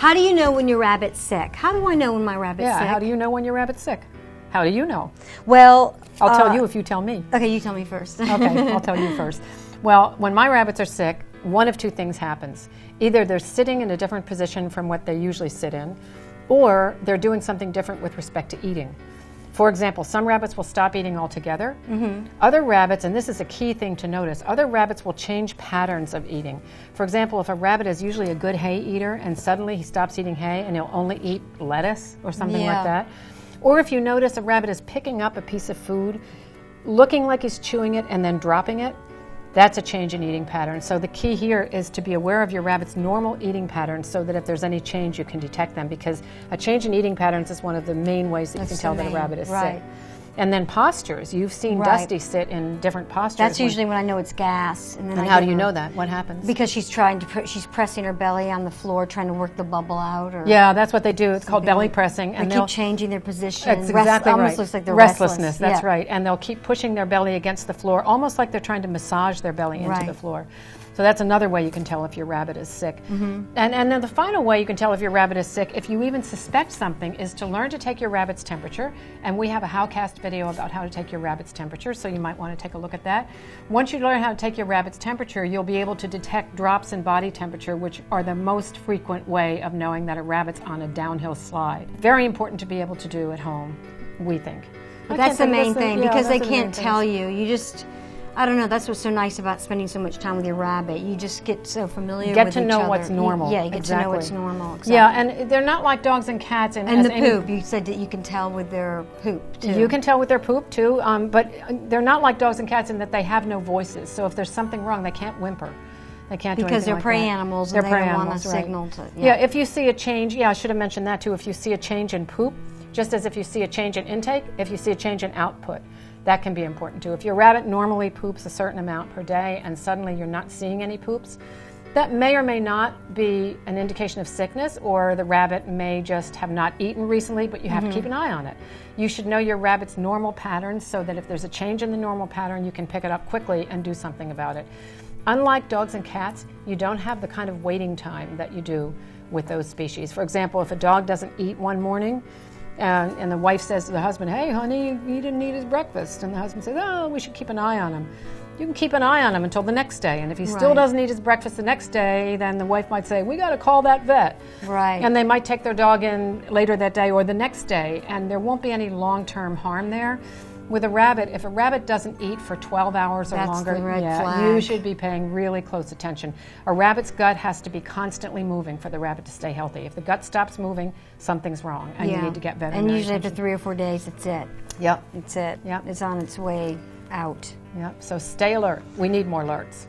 How do you know when your rabbit's sick? How do I know when my rabbit's sick? Yeah, how do you know when your rabbit's sick? How do you know? Well, I'll tell you if you tell me. Okay, you tell me first. Okay, I'll tell you first. Well, when my rabbits are sick, one of two things happens. Either they're sitting in a different position from what they usually sit in, or they're doing something different with respect to eating. For example, some rabbits will stop eating altogether. Other rabbits, and this is a key thing to notice, other rabbits will change patterns of eating. For example, if a rabbit is usually a good hay eater and suddenly he stops eating hay and he'll only eat lettuce or something like that. Or if you notice a rabbit is picking up a piece of food, looking like he's chewing it and then dropping it, that's a change in eating pattern. So the key here is to be aware of your rabbit's normal eating patterns so that if there's any change, you can detect them, because a change in eating patterns is one of the main ways that you can tell that a rabbit is sick. And then postures. You've seen Dusty sit in different postures. That's usually when I know it's gas. And how do you know that? What happens? Because she's she's pressing her belly on the floor, trying to work the bubble out. Or yeah, that's what they do. It's called belly pressing. And they keep changing their position. That's exactly right. Almost looks like they're restlessness. That's right. And they'll keep pushing their belly against the floor, almost like they're trying to massage their belly into the floor. So that's another way you can tell if your rabbit is sick. And then the final way you can tell if your rabbit is sick, if you even suspect something, is to learn to take your rabbit's temperature. And we have a Howcast video about how to take your rabbit's temperature, so you might want to take a look at that. Once you learn how to take your rabbit's temperature, you'll be able to detect drops in body temperature, which are the most frequent way of knowing that a rabbit's on a downhill slide. Very important to be able to do at home, we think. But that's the main thing, because they can't tell you. You just... I don't know, that's what's so nice about spending so much time with your rabbit. You just get so familiar with each other. Get to know what's normal. You get to know what's normal. Exactly. Yeah, and they're not like dogs and cats. And the poop, you said that you can tell with their poop, too. You can tell with their poop, too, but they're not like dogs and cats in that they have no voices. So if there's something wrong, they can't whimper. They can't do anything like that. Because they're prey animals and they don't want a signal to... Yeah, if you see a change, I should have mentioned that, too. If you see a change in poop, just as if you see a change in intake, if you see a change in output, that can be important too. If your rabbit normally poops a certain amount per day and suddenly you're not seeing any poops, that may or may not be an indication of sickness, or the rabbit may just have not eaten recently, but you have to keep an eye on it. You should know your rabbit's normal patterns so that if there's a change in the normal pattern, you can pick it up quickly and do something about it. Unlike dogs and cats, you don't have the kind of waiting time that you do with those species. For example, if a dog doesn't eat one morning, and the wife says to the husband, "Hey, honey, he didn't eat his breakfast." And the husband says, "Oh, we should keep an eye on him." You can keep an eye on him until the next day. And if he still doesn't eat his breakfast the next day, then the wife might say, "We got to call that vet." Right. And they might take their dog in later that day or the next day, and there won't be any long-term harm there. With a rabbit, if a rabbit doesn't eat for 12 hours or longer, the red flag. You should be paying really close attention. A rabbit's gut has to be constantly moving for the rabbit to stay healthy. If the gut stops moving, something's wrong, and you need to get veterinary And usually attention. after 3 or 4 days, that's it. Yep. It's it. Yep. It's on its way out. Yep. So stay alert. We need more alerts.